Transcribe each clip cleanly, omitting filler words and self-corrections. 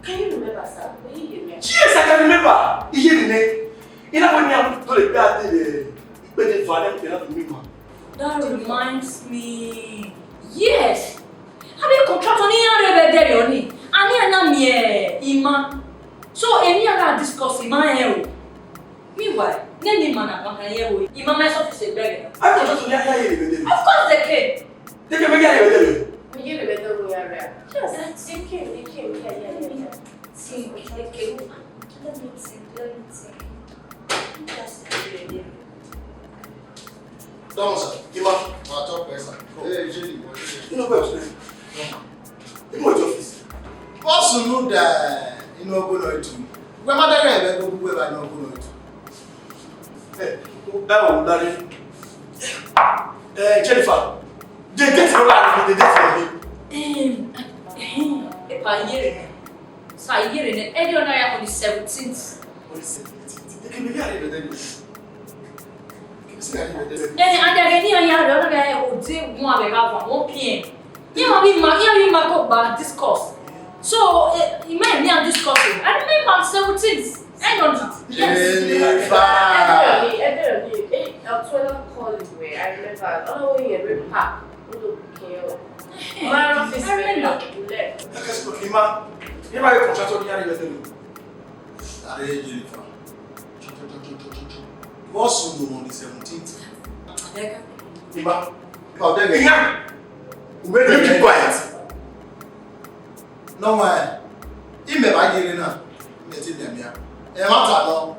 Can you remember, sir? Yes, I can remember. That reminds me. Yes. Have you contract on any Ima. So any other discuss in my hair. Meanwhile, name man Ima my office is begging. I thought you Of course they came. They can make it. Yes, That's they came. Yeah. See, let me think. That's the idea. Don't Ima, my top person. Hey, Julie, you know where I'm in what office? What's the mood that you know going to? Grandmother, I go where I know going to. Jennifer, they get for life, they get for me. If I hear it, so I hear it, every on the 17th. They can be married with them. And discourse. So, you might be discussing. I remember 17th. End on that. Yes. I remember. Oh, we had very packed. My office What's on the 17th? Ima, keep quiet. No way. He may buy it now. Let it them here. A matter now.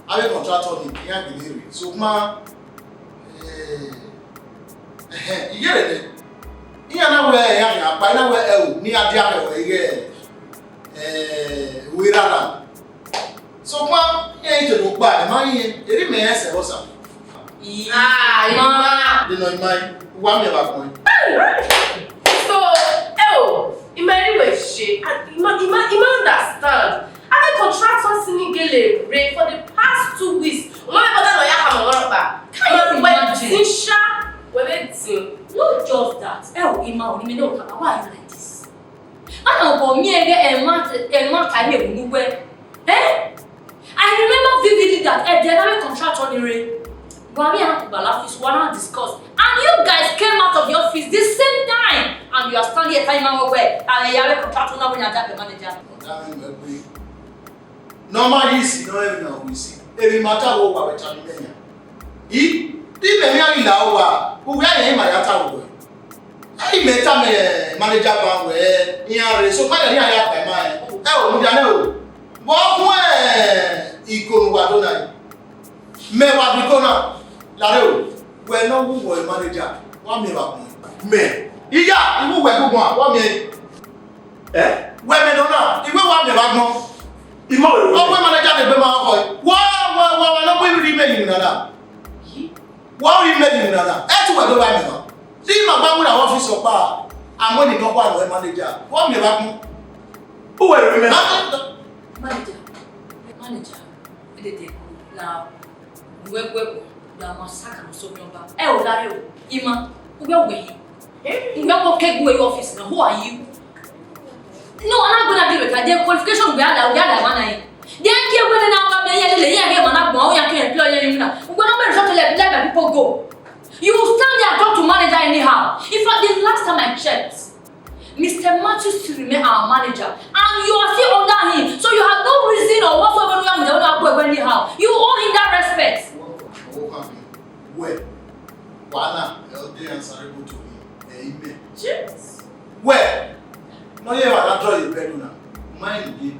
I will contract on the young. So, ma, you get it. You know where I am. By now, where near the we are. So, ma, you ain't to look back. My, it remains a was up. They know my one year back point. So, in many ways, you understand. I have contract on Sinigele Ray for the past 2 weeks. Not just that. Ima, why are you like this? I don't know me again I remember vividly that they had a contract on the rain. But we had to discuss. And you guys came out of your office the same time. And you are standing a time away. And you have a contract on the manager. Normally, you see, no, we see. Every matter over with China. He didn't marry now. Who were him? I told I met a manager where he had so much. I have my mind. Oh, we know. What way? He could go on. Me what we go now? Laro, we no who was manager. What me about me? Yeah, who were good one? What me? Where me don't know. If we want me back now. Oh, we manager the Bema boy. Wow, no, we remain in another. What remain in another? That's what do I know. See my back with our office of bar. I'm going to go on with manager. What me back now? Who will remember? Manager. Now, we massacre so number. Ima, who are we? You have to take away office now. Who are you? No, I'm not going to do it. Their qualification we are one. They are here when now they are employ you now. We're not going to let people go. You stand there and talk to manager anyhow. In fact, the last time I checked, Mr. Matthews still remain our manager, and you are still under him. So you have no reason or whatsoever to go anyhow. You owe him that respect. Where? Wana, LD answerable to him. Amen. Yes. Where? No, you are not drawing beduna. Mind you,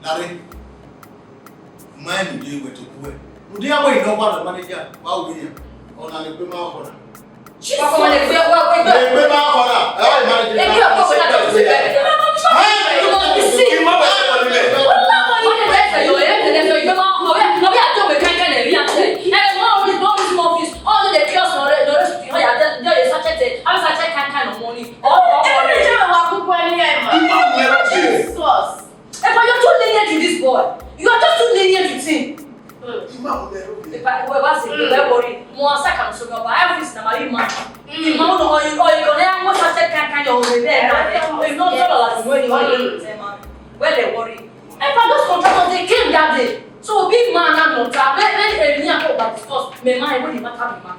Larry. Mind you, where to go. Would you ever know what the manager? Wow, William. On an equipment. You are just too lenient to him. If I was worried, more second so I have this number. You can have such a kind of it's not like when you where they worry. And for those contractors, they came that day. So big man and not that. Let me talk about discuss. Me man, when you matter, me man.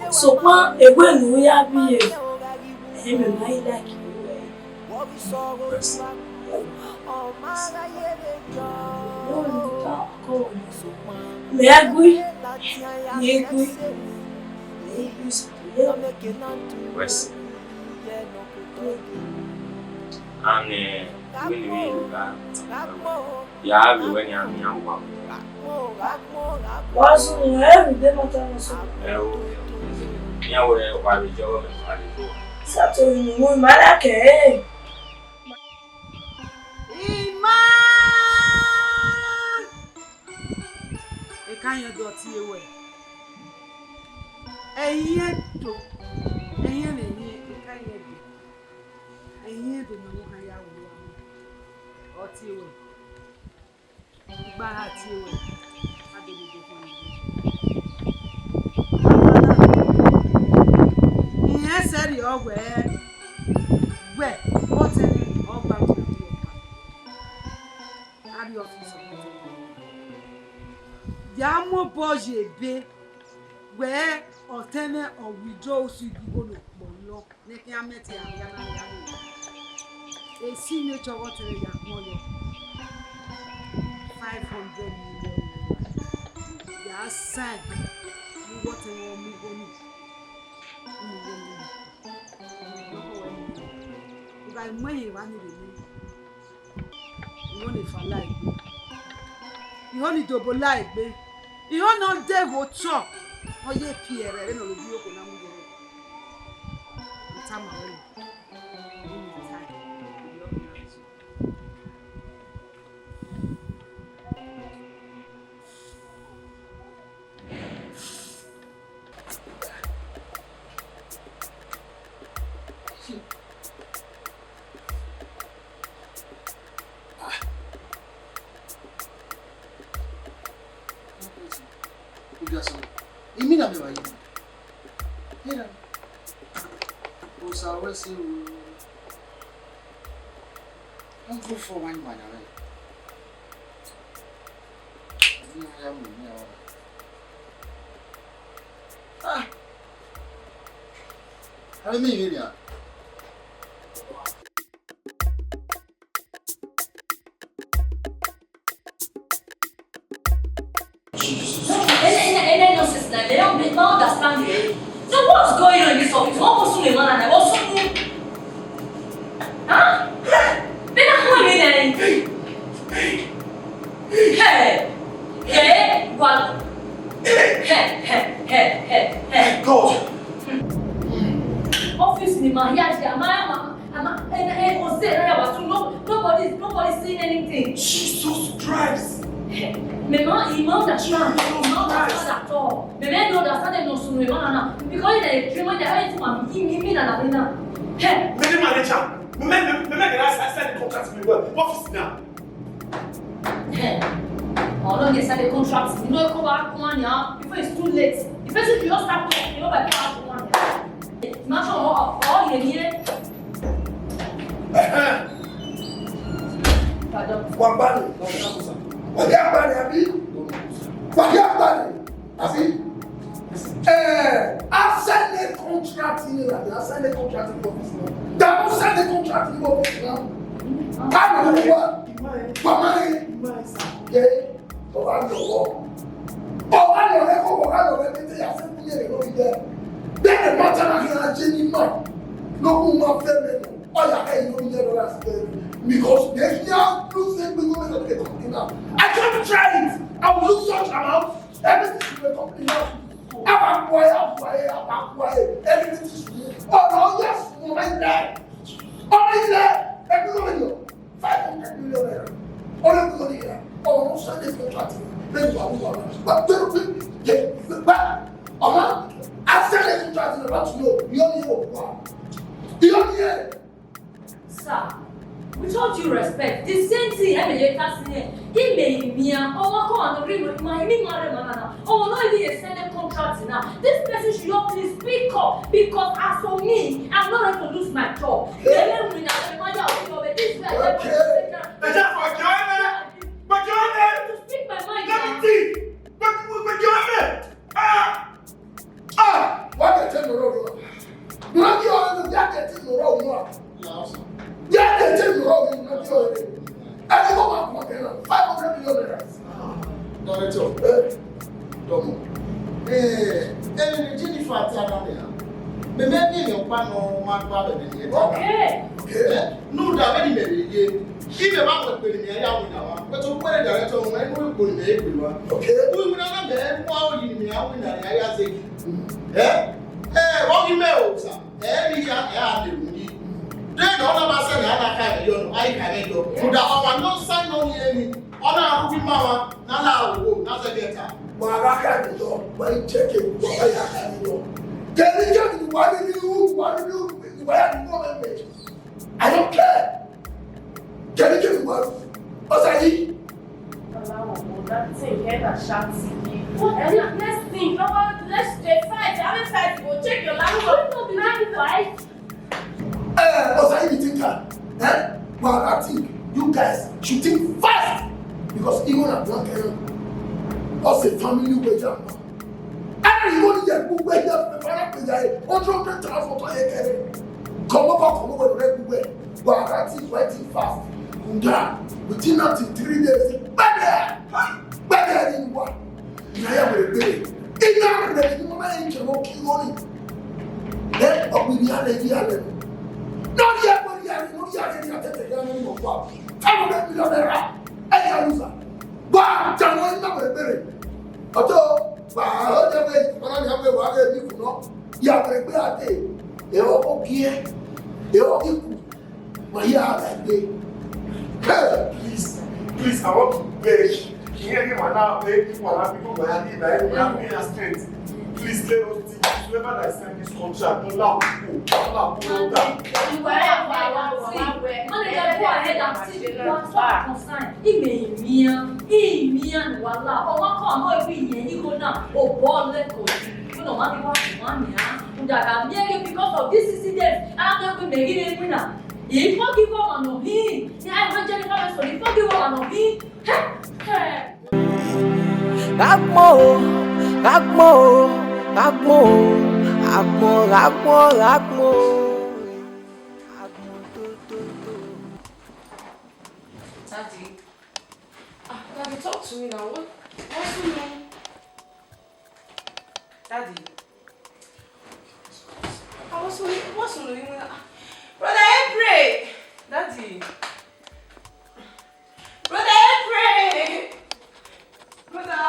So when we are be him my like me agree West. And when we yeah, when you're was every day matter so yeah, why we job and Saturday mo malake Can you do it away? A year to a year and a year. A year to know how you are or tea away. But tea away. I didn't get one. Yes, sir, you're where? What's in all about to do? Have your office. Yamo boje be where or tenant or withdraw so you go no make ya met ya a signature what ya money 500 million ya sign what me go if I money one you want if I like you only double like be you not dey go chop oye pierre re no bi oko na mu gere tama we Imina me vai. Mira. O sabe se o não vou for one man away. Não é muito ah. Aí me viria. They don't understand it. So what's going on in this office? What was the man and I was something? Huh? Then I'm going in Hey, what? Hey. God! Office in my yard, nobody's saying anything. Jesus Christ! Mais moi, il manque d'argent. Il manque d'argent. Mais même nous, dans ça, nous sommes vraiment because il est vraiment derrière tout ma vie, dans la vie. Hey. Mais le manager, mais grâce à cette contrat, c'est quoi? Office là. Hey. On a des salles de contrats. Nous ne pouvons pas comment before it's too late. Il fait ce qu'il a start il va pas comment. Marchons il est bien. Pardon. Wambani, non, c'est pas ça. Wambani, Abi. Assign les contrats, assign les contrats, d'abord, assign les contrats, pas le pouvoir. Pas mal. On va le voir. Oh, I don't know, I don't know, I said, then the matter of Jenny, no more family. Oh, yeah, I know because there's no losing because of the company now. I can't try it. I will lose such amount. Everything will company now. I'm quiet. Everything is me. Oh, no, yes, only there. Everybody, 500 million. Only there. Oh, no, Sunday contract. Then you are but I said the contract about to know. You only know. You only hear. Sir, with all due respect, the same thing I made he made me come agree with my man. Oh, no, even extended contract now. This person should not please speak up because as for me, I'm not going to lose my job. To speak my mind. Let me see. But what they tell me wrong? You know you are that thing wrong. Yeah, they tell me wrong. Not you. I don't want 500 million. Not at all. Don't. Jennifer Tanania. Maybe your panel, my brother. Okay. No, that many. If the man will be in the but to put it director, when we put in everyone. Okay, we will not have more in the hour. I say, what you know, sir? Every year, then all of us I can't go. Put our no sign on any honor Mama, Nala, not a better. Well, I can't go. Why check it? I can't go. Tell me, what do you where are you going? I don't care. Can you what? That thing here that shouts let's think about let's fight. I will fight. Go check your language. Don't be ready to fight. You think that? Well, I think you guys should think fast because even at one time, us a family wage and you want to get good wages, the father pay 100,000 for a year. Come over everywhere. Well, I think waiting fast. Within up to 3 days, better than what? I am a baby. In our day, you might not kill on it. Then, up with the other. Not yet, but yet, not yet, anymore. I'm a millionaire. I am loser. But I'm not a baby. Although, I heard the way when I have a water, you know, you have a bad day. They are okay. They are equal. But you have that day. Please, I want to beg. Hear him and now beg people who are happy by strength. Please let us see. Whoever that sent this contract, don't allow people. Manager, go ahead and see the one concern. He mean, voila. Oh, my God, no, he go now. Oh, God, let go. You know, man, you want me, because of this incident, and I'm not going to make it winner. Il faut qu'il voit en vie. Il y a un jeune femme, il faut qu'il voit en vie. Daddy, talk to me now. What's going on? Daddy. What's going on? Brother April! Daddy! Brother April! Brother!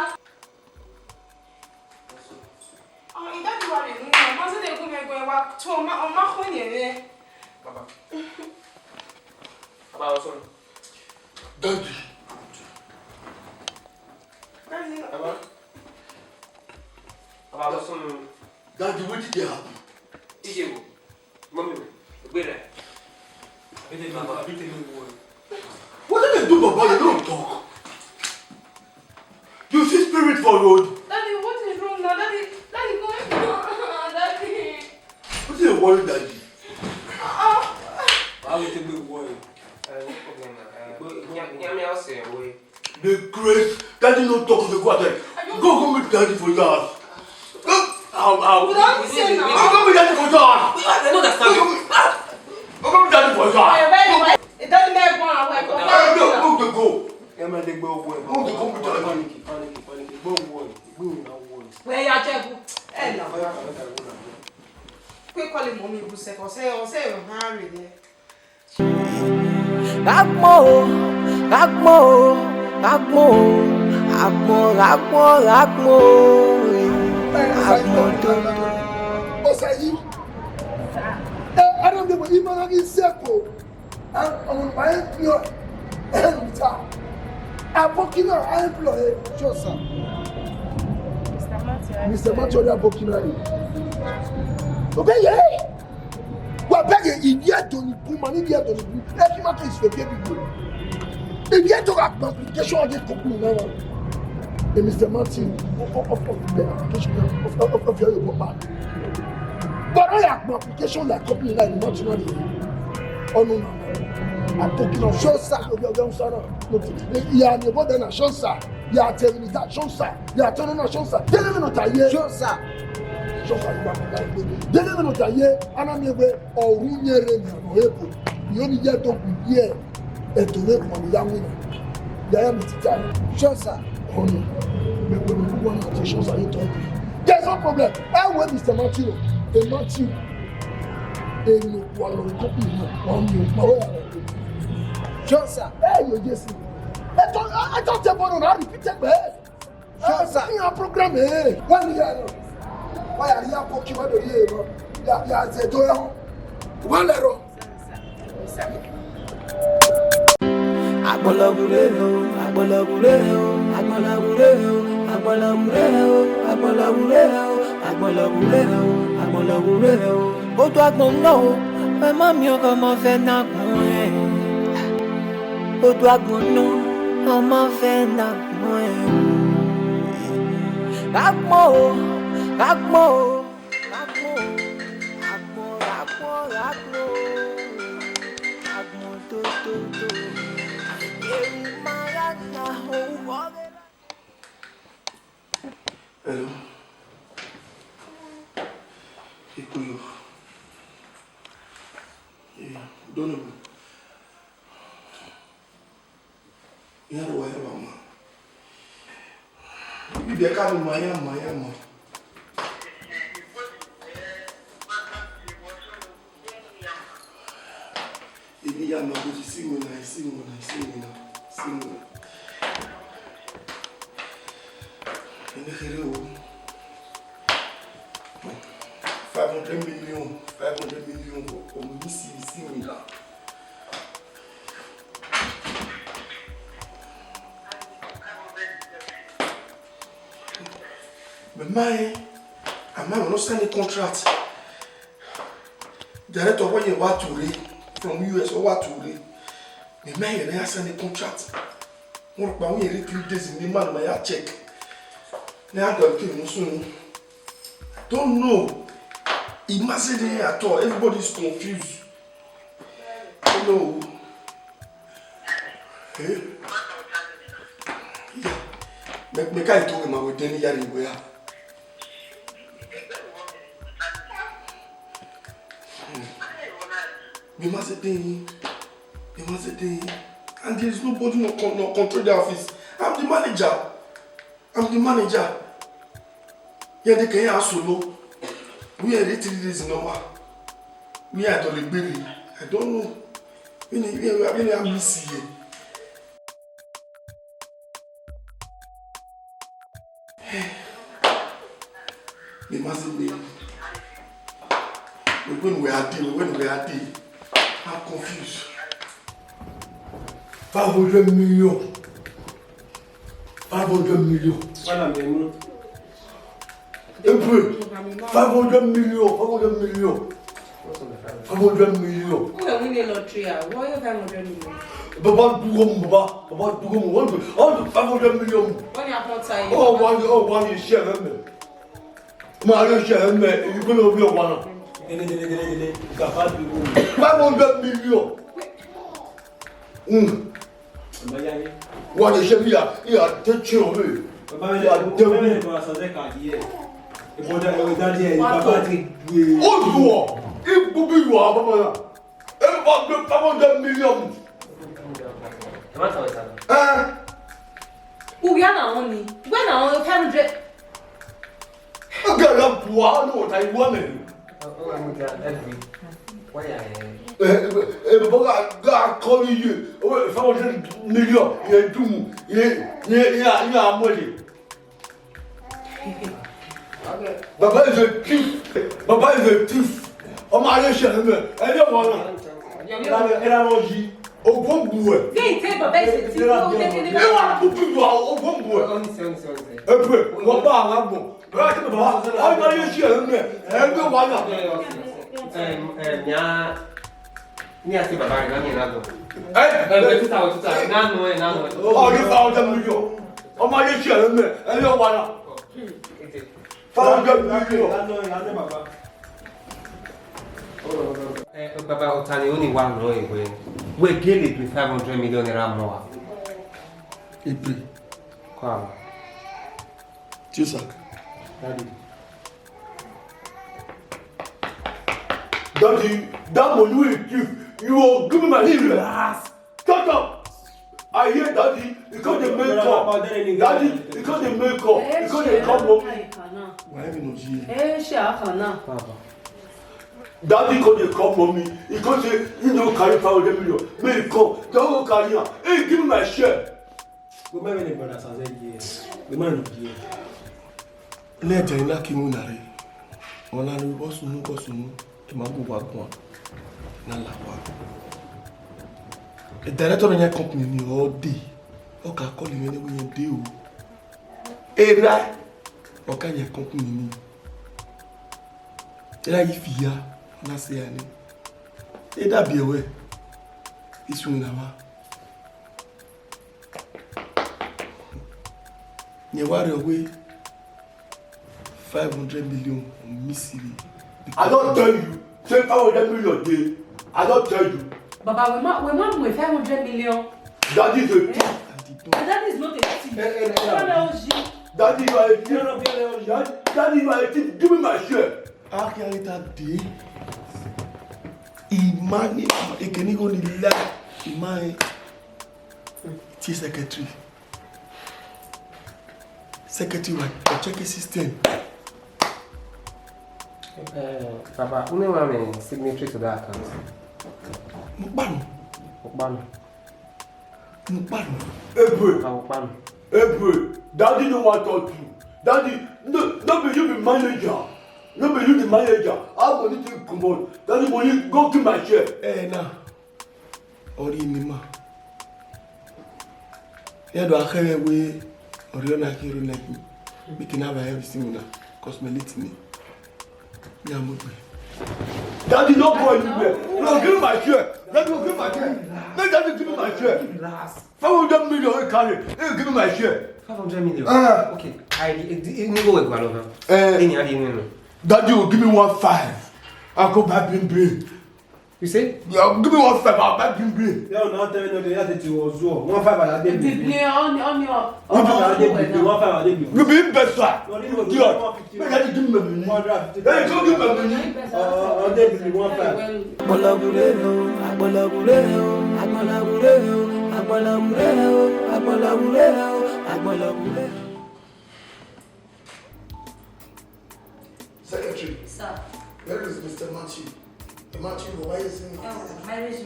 Oh, Daddy, what are you doing? I'm going to go back to my home. Papa. Papa, what's on? Daddy! Daddy! Papa? Papa, what's on? Daddy, what did you happen? Ije, mommy, wait there. What did they do, Papa? You don't talk. You see spirit for road. Daddy, what is wrong now? Daddy, go on. Daddy. What is your worry, Daddy? How will you worry? The grace. Daddy no talk to the quarter. Go meet Daddy for yours. Go meet Daddy for yours. I don't understand. Go meet Daddy for yours. It doesn't matter what Go. Yeah, man, they go away. Go meet Daddy. Panic. Don't worry. Where ya jebu? Eh na. Kwe call him mommy buse ko say hurry there. Ragmo. Osayi. I don't know even like Exco. On my employer. I'm working on my employer. Sure, sir. Mr. Matthew, you are working on it. Okay, yeah. Well, begging, if you are doing it, money, you are doing it. Every matter is for people. If you have an application on this company now, Mr. Martin of the application of your bank. But I have an application like company like National. Oh no, I'm talking of sure sir. You are the one that sure sir. You are telling me that sure sir. You are telling me sure sir. Tell me not a year. Sure sir. Sure sir, you are like tell me not a year. And I'm here or who year you only get to be here. And to make money, young women. They are Mr. Sure, sir. Honey, but when you want to show you talking, there's no problem. I want Mr. Matthew. The Matthew. They know what the company on you. Sure, sir. Hey, you just. I thought you were not repeated, man. Sure, sir. You are programming. 1 year. Why are you talking about the year? You are the door. 1 letter. Oduagbon no, my mommy o come fẹ́ na gun e. Oduagbon no, ọmọ fẹ́ na gun e. Ragmo. Hello. Ikuyo. Yeah, don't know. Yeah, whatever, man. You be a kind of my man. Yeah, I'm going to sing when I sing. 500 million for me see là. But I'm not signing contract. Director when you want to read from US or what to read. But man, you sign a contract. One by we read 3 days in the man my check. Now I'm going to soon. I don't know. Imagine at all. Everybody's confused. I know. Hey? Yeah. Me can't talk about what Denny Yari we are. Me must say, and there is nobody no control the office. I'm the manager. Yeah, they can ask solo. We are 3 days in Noma. We are to the belly. I don't know. We are missing. They mustn't be. When we are dealing, I'm confused. 500 million. 500 million. April. 500 million. 500 million. Who are winning lottery? Why you 500 million? Baba Dugom. All the 500 million. When you are not tired. One you share them. My share them. You going to be one. 500 million. What is it here? Here, take you away. Oh, if you are, 500 million. Who are only? When I only 500. shut up, what I woman. God calling you. Oh, 1,000 million. Yeah, money. Baba is a thief. Baba is a thief. Oh, my God, I don't want to. Oh, one boy. They take Baba is a thief. They want to put you out. Oh, one boy. What about one? I'm not sure. Everyone. Ni ati baba rẹ̀ náà nago. Tuta nanu. Oh, you found them you. Oh my God, share me. I don't wanna. Found them you. Baba Otani only one no ewe. We get it with 500 million naira more. April. Come. Tisak. Daddy, that money will give. You will give me my last. Shut up. I hear daddy because they make up. Daddy because they make up. Because they come home. Why have you not seen? Daddy because they come for me. Because you don't carry 500 million. May come. Don't go carry her. Hey, give me my share. Go marry the brothers as a year. The man of year. Let them knock him on. On a new boss, no boss, no. Oduagbon. The director of your company all day. Okay, call him anyway you do. Hey, right? Okay, your company. If you are, not say any. Hey, that be away. It's soon now. You worry away 500 million missing. I don't tell you. Say 500 million day. I don't tell you. Baba, we want 500 million. That is a thief. That is not a thief. That is a thief. That is a thief. Give me my share. I carry that day. Imani, I can go in the lab. Imani, chief secretary. Secretary, I check the system. Baba, who name am signatory to that account? Mukbanu. April. Daddy don't want to talk to you. Daddy, no be you be manager. No be you the manager. I'm going to come on. Daddy, will you go to my chair? Eh, nah. Ori nima. Yeah, do I carry away? Ori na kiri like me. We can have everything now. Cause me little. Yeah, Daddy, don't go anywhere. No, give me my share. Daddy, give me my share. Let Daddy give me my share. 500 million, carry. Give me my share. 500 million. Okay. I go with one. Daddy will give me 1.5. I'll go back in. You say? Yeah, give me 1.5. I'll back in. Yeah, no, tell you that it was 1.5 I did. On your. You be better. Daddy, give me money. Hey, go give me money. I'll give you 1.5. Secretary. Sir. Where is Mr. Matthew? Matthew, why is he? Marriage.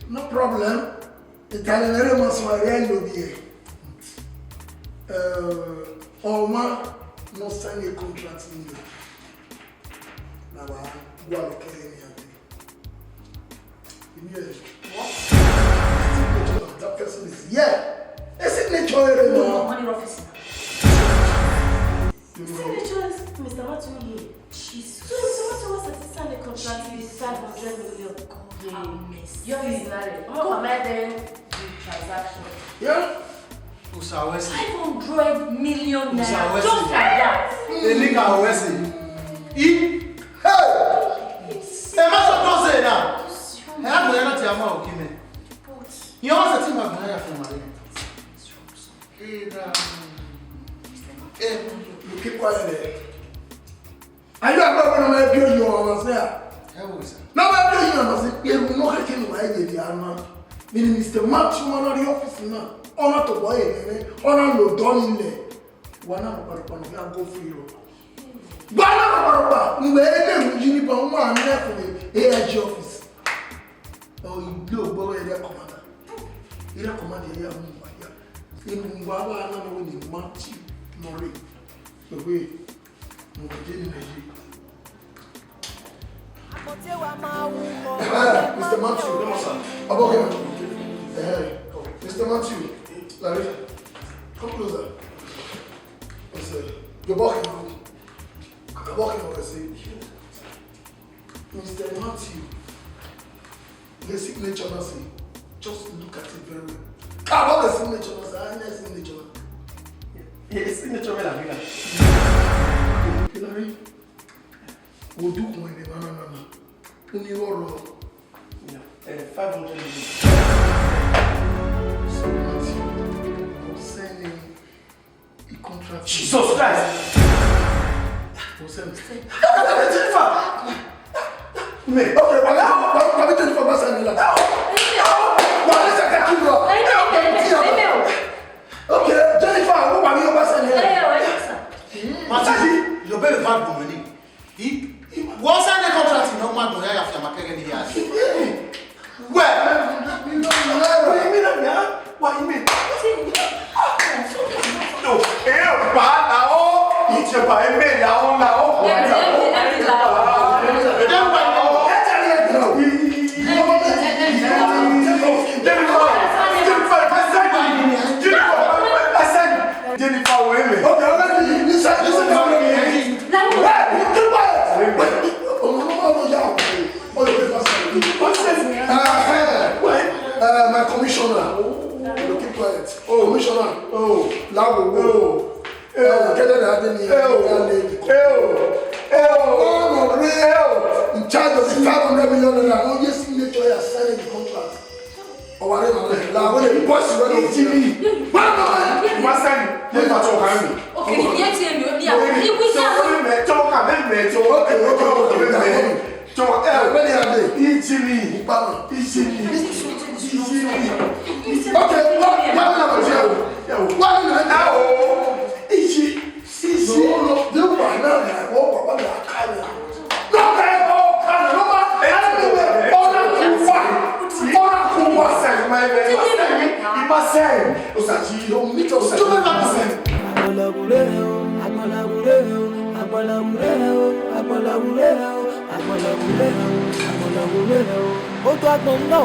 No problem. Italian elements were really here. Oma no sign a contract in you. Now, you are okay. What? That person is a signature. Money officer. Mr. Matthew here. Jesus. So Mr. Matthew was satisfied the contract with 500 million. Yes. You're married. How am I then the transaction? Yeah. 500 million naira. Just like that. The nigga always hey! Hey, master don't say that. Hey, I'm going to tell you about Kimi. You also think I'm going to from Maria. Hey, you keep quiet there. I don't know when I do you on there. Now I do you on there. You know how can I get the armor? Meaning Mr. Matthew on the office now. Honor to boy, honor no done in there. One hour, but go for you. Bala, we were able to give one man for the AIG office. Oh, you do go area commander. Area commander area Mumbai. In Mumbai, I don't know the Monty Mori. The way Mr. Matthew, about him. Mr. Matthew, Larry, come closer. You're walking on. I'm walking on. I say, Mr. Matthew, the signature, I say, just look at it very well. About the signature, I say, I need signature. Yeah, the signature, Larry, we'll do one. No. Only your 500 million. So Matthew, I'm sending a contract. Jesus Christ! What's that? Okay, I'm 24%. Okay, Jennifer, who are you passing? Matadi, you better find for money. What's the contract in no man to have your market in the house? Where? What do you mean? No, bad now. It's a buy me now. Jennifer, wait a minute. Okay, listen. My commissioner. Keep quiet. Commissioner. Lago. In charge of the 500 million naira. Yes, signature you are signing the contract. Or whatever. Now when the boss is ready to TV. Oduagbon no,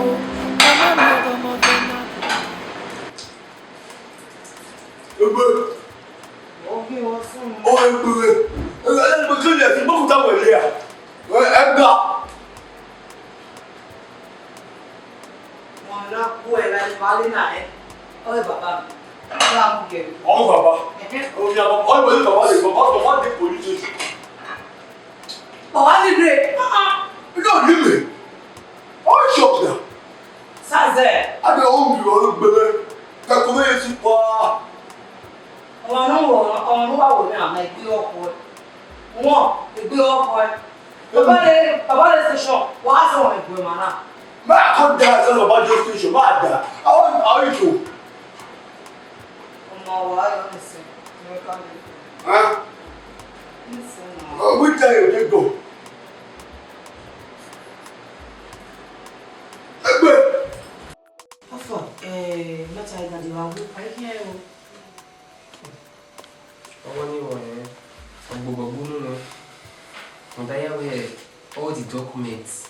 all the documents.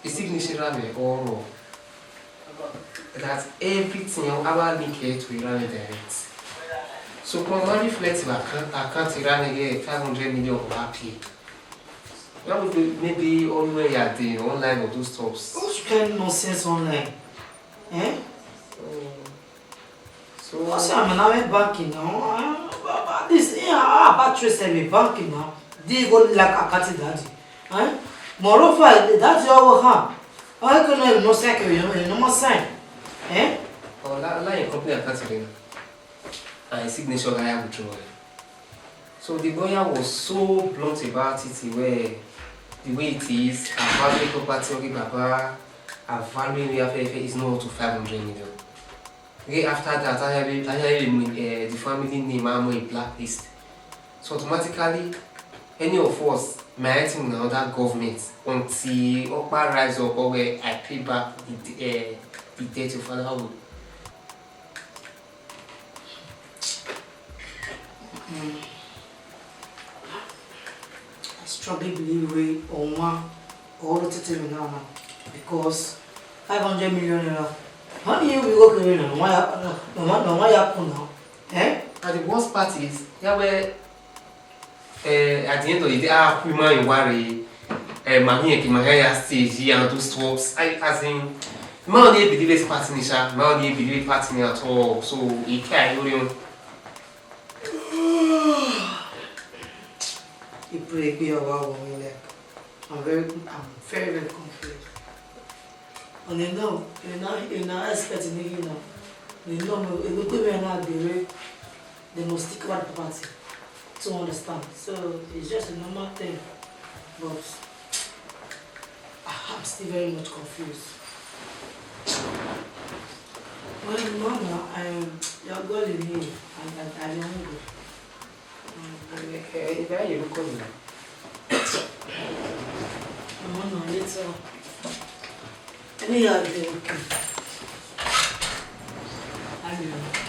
The signature or that everything our link here to Iran direct. So probably reflective account Iran again 500 million of happy. That would be maybe always at the online or those stops. What's kind of nonsense online? Eh? So what's I'm now banking now? This about trace me banking now. They go like a cat daddy. Eh? Moreover, that's your harm. I can no second, no more sign. Eh? Oh, that company account and signature I have withdrawn. So the lawyer was so blunt about it where the way it is, a value property okay, Baba, a value is not to 500 million. Okay, after that, I have the family name, I'm a blacklist. So automatically, any of us managing another government until Okpa rise up or where I pay back the debt of fatherhood. I strongly believe we on all the time now because 500 million naira. How do you go to now? Why happen now? Eh? And the worst part is, yeah, where at the end of the day, women in worry, Mahia Kimahaya stage and those swaps. As in, my only believe this party, Nisha, my only believe party at all. So, it can't, You pray be a wow, I'm very confused. And you know, you're not expecting me, you know. You know, they must stick about the party to understand. So it's just a normal thing. But I'm still very much confused. Well, Mama, you're going in here. I don't know. Where are you going? Mama, little. Any other day, okay. I don't know.